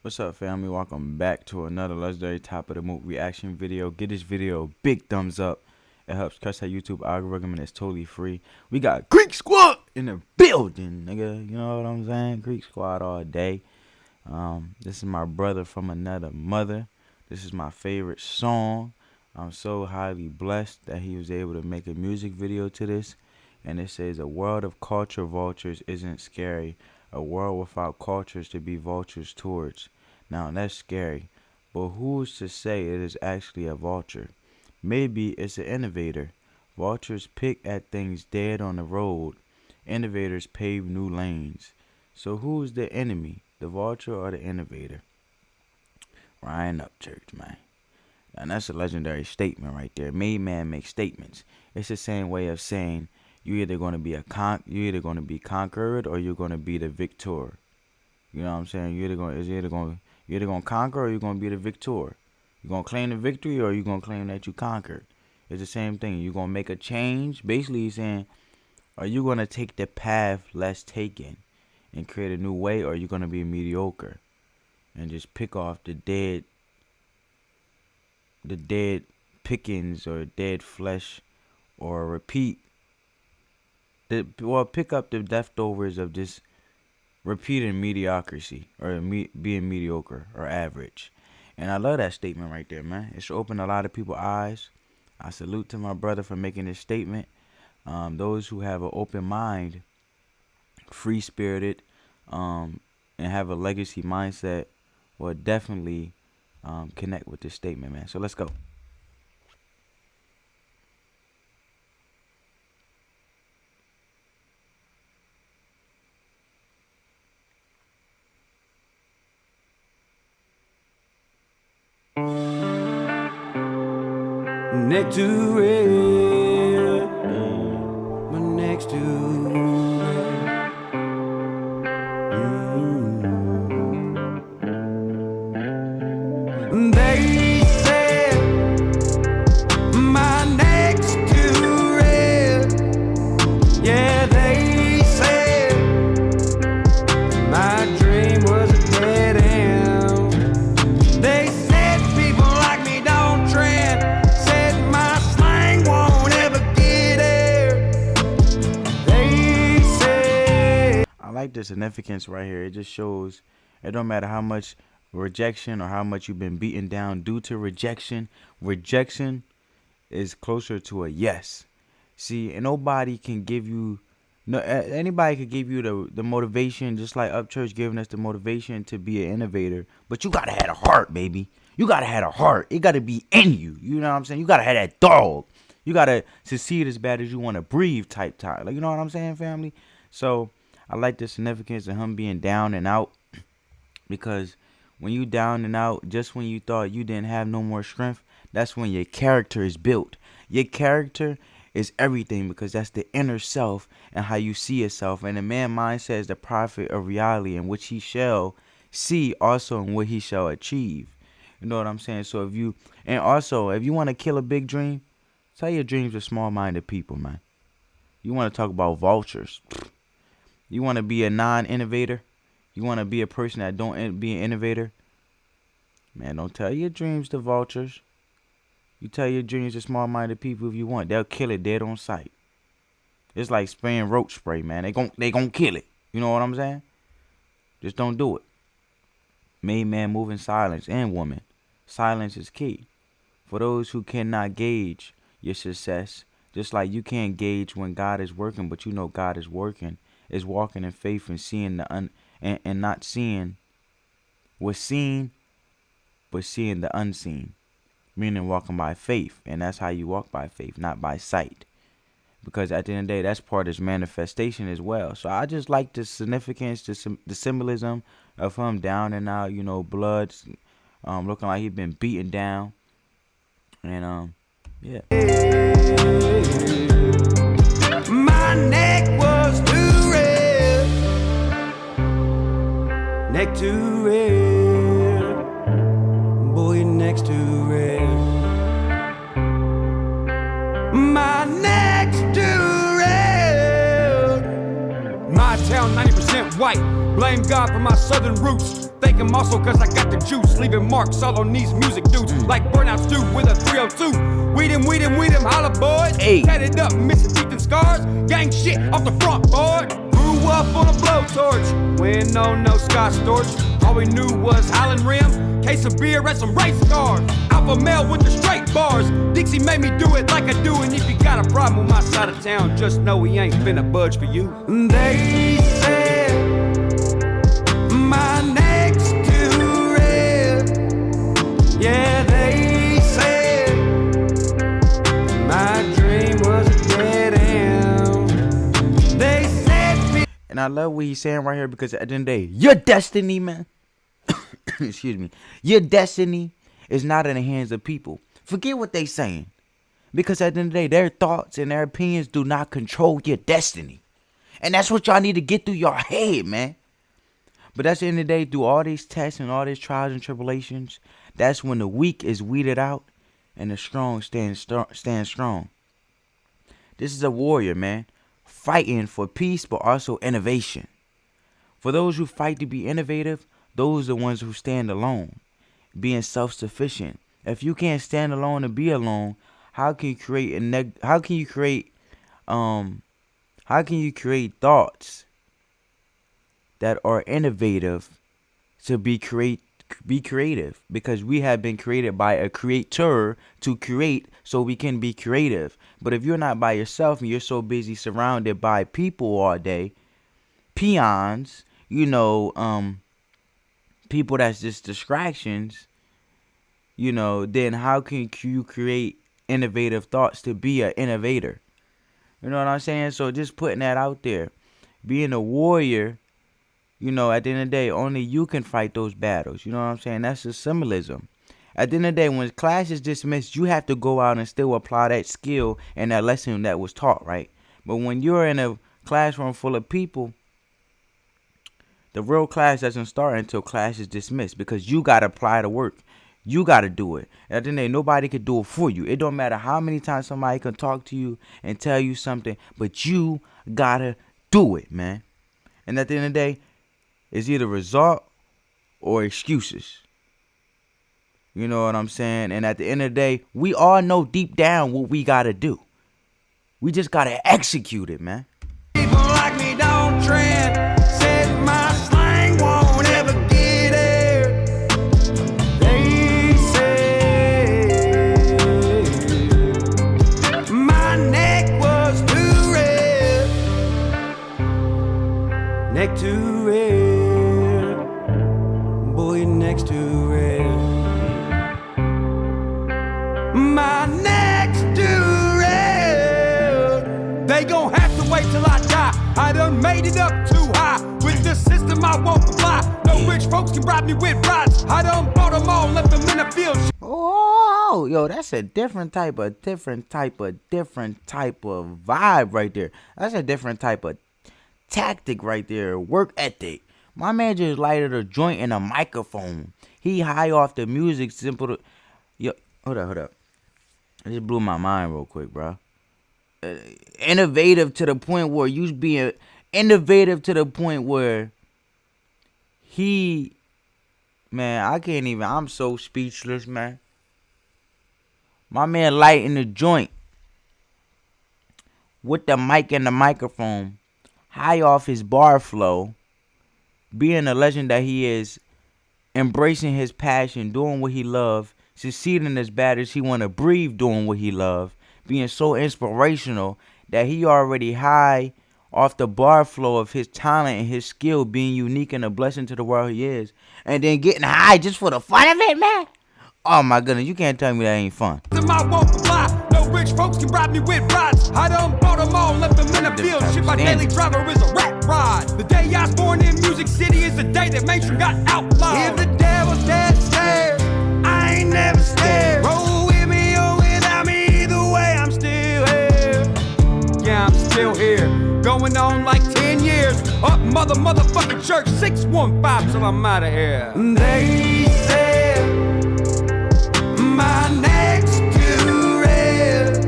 What's up, family? Welcome back to another legendary top of the moot reaction video. Get this video a big thumbs up. It helps catch that YouTube algorithm and it's totally free. We got Greek Squad in the building, nigga. You know what I'm saying? Greek Squad all day. This is my brother from another mother. This is my favorite song. I'm so highly blessed that he was able to make a music video to this. And it says, a world of culture vultures isn't scary. A world without cultures to be vultures towards. Now that's scary, but who's to say it is actually a vulture? Maybe it's an innovator. Vultures pick at things dead on the road. Innovators pave new lanes. So who's the enemy, the vulture or the innovator? Ryan Upchurch, man. And that's a legendary statement right there. Made man make statements. It's the same way of saying you're either going to be conquered or you're going to be the victor. You know what I'm saying? You're either going to conquer or you're going to be the victor. You're going to claim the victory or you're going to claim that you conquered. It's the same thing. You're going to make a change. Basically, he's saying, are you going to take the path less taken and create a new way, or are you going to be mediocre and just pick off the dead pickings or dead flesh, or pick up the leftovers of just repeating mediocrity or being mediocre or average. And I love that statement right there, man. It's opened a lot of people's eyes. I salute to my brother for making this statement. Those who have an open mind, free-spirited, and have a legacy mindset will definitely connect with this statement, man. So let's go. Next to it, my next to it. They said my next to it. Yeah, they said my dream was a dead end. They said people like me don't trend. I like the significance right here. It just shows it don't matter how much rejection or how much you've been beaten down due to rejection. Rejection is closer to a yes. See, and nobody can give you, anybody could give you the motivation, just like Upchurch giving us the motivation to be an innovator. But you gotta have a heart, baby. You gotta have a heart. It gotta be in you. You know what I'm saying? You gotta have that dog. You gotta succeed as bad as you want to breathe type time. Like, you know what I'm saying, family? So I like the significance of him being down and out, because when you down and out, just when you thought you didn't have no more strength, that's when your character is built. Your character is everything, because that's the inner self and how you see yourself. And the man mindset is the prophet of reality, in which he shall see also in what he shall achieve. You know what I'm saying? So if you want to kill a big dream, tell your dreams to small-minded people, man. You want to talk about vultures. You want to be a non-innovator? You want to be a person that don't be an innovator? Man, don't tell your dreams to vultures. You tell your dreams to small-minded people if you want. They'll kill it dead on sight. It's like spraying roach spray, man. They gon' kill it. You know what I'm saying? Just don't do it. Made man move in silence, and woman. Silence is key. For those who cannot gauge your success, just like you can't gauge when God is working, but you know God is working, is walking in faith and seeing and not seeing what's seen, but seeing the unseen. Meaning walking by faith. And that's how you walk by faith, not by sight. Because at the end of the day, that's part of his manifestation as well. So I just like the significance, the symbolism of him down and out, you know, blood, looking like he's been beaten down. And yeah. My neck was too red. Neck too red. Boy, your neck's too red. My neck's too red. My town 90% white. Blame God for my southern roots. Thank making muscle cause I got the juice. Leaving marks all on these music dudes like burnouts do with a 302. Weed him, holla boys. Hey. Tatted up, missing teeth and scars. Gang shit off the front board. Grew up on a blowtorch. We ain't know no Scotch torch. All we knew was Highland Rim, case of beer and some race cars. Alpha male with the straight bars. Dixie made me do it like I do. And if you got a problem with my side of town, just know we ain't finna budge for you. They said my neck's too red. Yeah, they said my dream was a dead end. They said. And I love what he's saying right here, because at the end of the day, your destiny, man. Excuse me. Your destiny is not in the hands of people. Forget what they saying. Because at the end of the day, their thoughts and their opinions do not control your destiny. And that's what y'all need to get through your head, man. But at the end of the day, through all these tests and all these trials and tribulations, that's when the weak is weeded out and the strong stand strong. This is a warrior, man, fighting for peace, but also innovation. For those who fight to be innovative, those are the ones who stand alone, being self-sufficient. If you can't stand alone and be alone, how can you create thoughts that are innovative to be creative? Because we have been created by a creator to create, so we can be creative. But if you're not by yourself and you're so busy surrounded by people all day, peons, people that's just distractions, then how can you create innovative thoughts to be an innovator? You know what I'm saying? So just putting that out there, being a warrior, at the end of the day, only you can fight those battles. You know what I'm saying? That's the symbolism. At the end of the day, when class is dismissed, you have to go out and still apply that skill and that lesson that was taught, right? But when you're in a classroom full of people, the real class doesn't start until class is dismissed, because you got to apply the work. You got to do it. At the end of the day, nobody can do it for you. It don't matter how many times somebody can talk to you and tell you something, but you got to do it, man. And at the end of the day, it's either result or excuses. You know what I'm saying? And at the end of the day, we all know deep down what we got to do. We just got to execute it, man. People like me don't trend. Said my slang won't ever get there. They say my neck was too red. Neck too red. Boy, your neck's too red. My neck's too red. They gon' have to wait till I die. I done made it up too high. With this system I won't comply. No rich folks can bribe me with rides. I done bought them all, left them in the field. Oh, yo, that's a different type of vibe right there. That's a different type of tactic right there. Work ethic. My man just lighted a joint in a microphone. He high off the music, simple to... Yo, hold up. It just blew my mind real quick, bro. Innovative to the point where man, I can't even, I'm so speechless, man. My man lighting the joint with the mic and the microphone, high off his bar flow, being the legend that he is, embracing his passion, doing what he loves, succeeding as bad as he want to breathe, doing what he loves, being so inspirational that he already high off the bar flow of his talent and his skill, being unique and a blessing to the world he is, and then getting high just for the fun of it, man. Oh my goodness, you can't tell me that ain't fun. I won't comply. No rich folks can bribe me with rides. I done bought them all, left them in the field. Shit, my daily driver is a rat ride. The day I was born in Music City is the day that mainstream got outlawed. If the devil's dead scared, I ain't never scared. Roll with me or without me, either way I'm still here. Yeah, I'm still here. Going on like 10 years. Up motherfucking church 615 till I'm out of here. They said my neck's too red.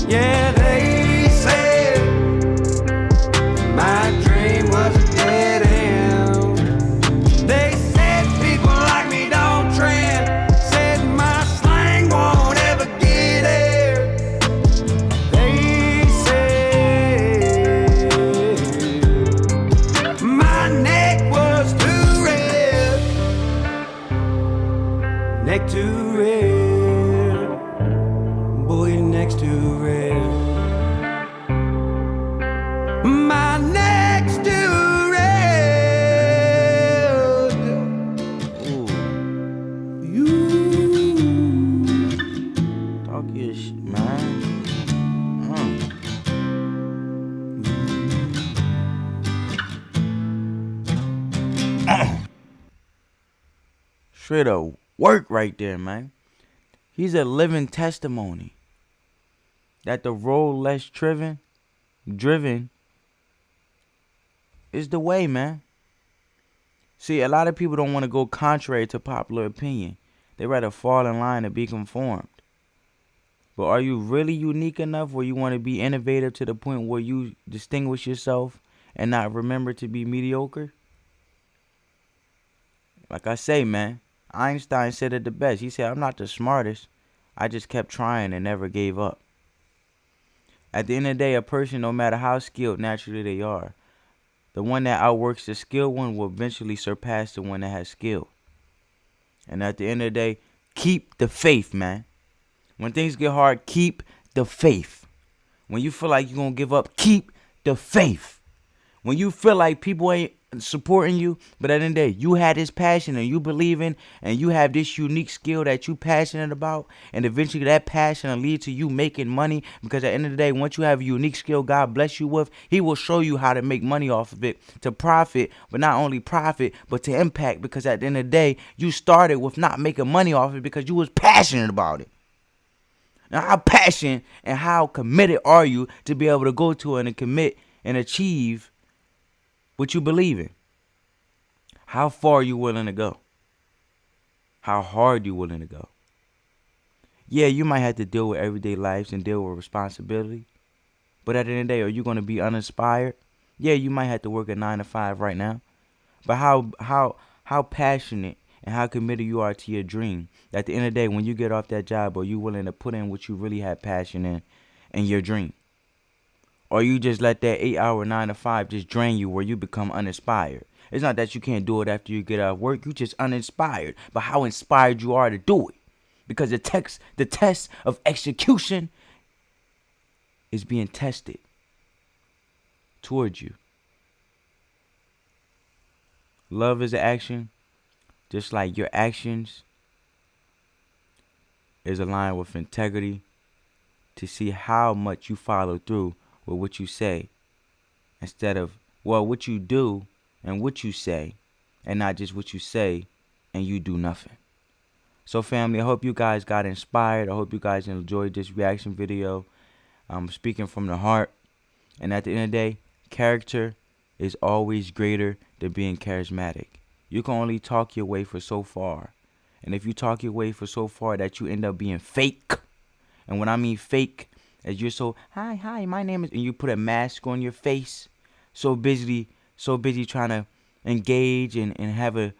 Yeah, they said my dream was a dead end. They said next to rare. Boy, you're next to rare. My next to rare. Ooh, You. talk your shit, man. Straight up work right there, man. He's a living testimony that the road less driven is the way, man. See, a lot of people don't want to go contrary to popular opinion. They rather fall in line and be conformed. But are you really unique enough where you want to be innovative to the point where you distinguish yourself and not remember to be mediocre? Like I say, man, Einstein said it the best. He said, I'm not the smartest. I just kept trying and never gave up. At the end of the day, a person, no matter how skilled naturally they are, the one that outworks the skilled one will eventually surpass the one that has skill. And at the end of the day, keep the faith, man. When things get hard, keep the faith. When you feel like you're going to give up, keep the faith. When you feel like people ain't supporting you, but at the end of the day, you had this passion and you believe in, and you have this unique skill that you passionate about, and eventually that passion will lead to you making money, because at the end of the day, once you have a unique skill God bless you with, he will show you how to make money off of it, to profit, but not only profit, but to impact, because at the end of the day, you started with not making money off it because you was passionate about it. Now, how passionate and how committed are you to be able to go to it and commit and achieve what you believe in? How far are you willing to go? How hard you willing to go? Yeah, you might have to deal with everyday lives and deal with responsibility. But at the end of the day, are you going to be uninspired? Yeah, you might have to work a 9 to 5 right now. But how passionate and how committed you are to your dream. At the end of the day, when you get off that job, are you willing to put in what you really have passion in your dream? Or you just let that 8-hour 9 to 5 just drain you where you become uninspired? It's not that you can't do it after you get out of work. You just uninspired. But how inspired you are to do it. Because the test of execution is being tested towards you. Love is an action. Just like your actions is aligned with integrity, to see how much you follow through with what you say, instead of, well, what you do and what you say, and not just what you say and you do nothing. So family, I hope you guys got inspired. I hope you guys enjoyed this reaction video. I'm speaking from the heart. And at the end of the day, character is always greater than being charismatic. You can only talk your way for so far. And if you talk your way for so far that you end up being fake, and when I mean fake, as you're so, hi, my name is, and you put a mask on your face, so busy trying to engage and have a,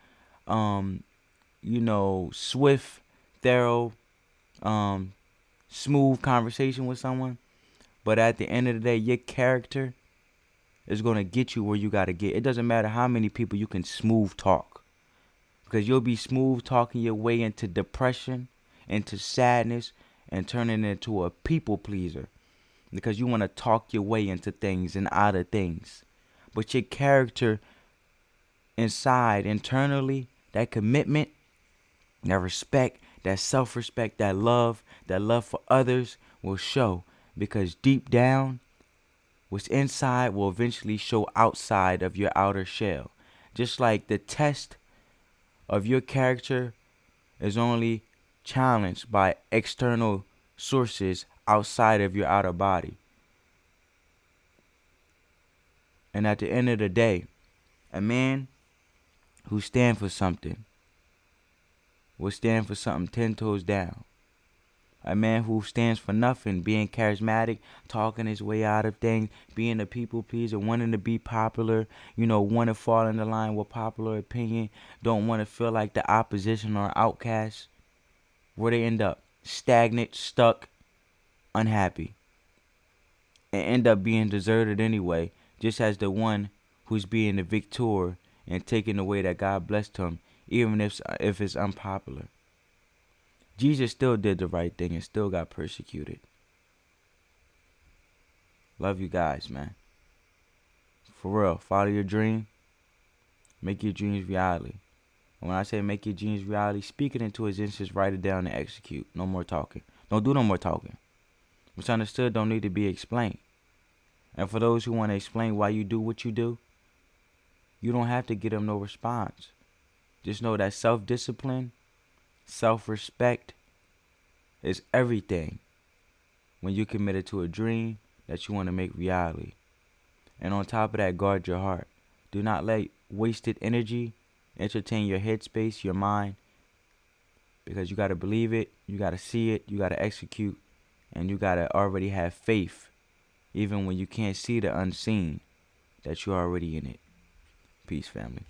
swift, thorough, smooth conversation with someone. But at the end of the day, your character is going to get you where you got to get. It doesn't matter how many people you can smooth talk, because you'll be smooth talking your way into depression, into sadness, and turning into a people pleaser, because you want to talk your way into things and out of things. But your character inside, internally, that commitment, that respect, that self-respect, that love for others will show, because deep down, what's inside will eventually show outside of your outer shell. Just like the test of your character is only challenged by external sources outside of your outer body. And at the end of the day, a man who stands for something will stand for something 10 toes down. A man who stands for nothing, being charismatic, talking his way out of things, being a people pleaser, wanting to be popular, want to fall in the line with popular opinion, don't want to feel like the opposition or outcast. Where they end up? Stagnant, stuck, unhappy. And end up being deserted anyway, just as the one who's being the victor and taking away that God blessed him, even if it's unpopular. Jesus still did the right thing and still got persecuted. Love you guys, man. For real, follow your dream. Make your dreams reality. And when I say make your dreams reality, speak it into existence, write it down, and execute. No more talking. Don't do no more talking. What's understood don't need to be explained. And for those who want to explain why you do what you do, you don't have to give them no response. Just know that self-discipline, self-respect is everything when you're committed to a dream that you want to make reality. And on top of that, guard your heart. Do not let wasted energy entertain your headspace, your mind, because you got to believe it, you got to see it, you got to execute, and you got to already have faith, even when you can't see the unseen, that you're already in it. Peace, family.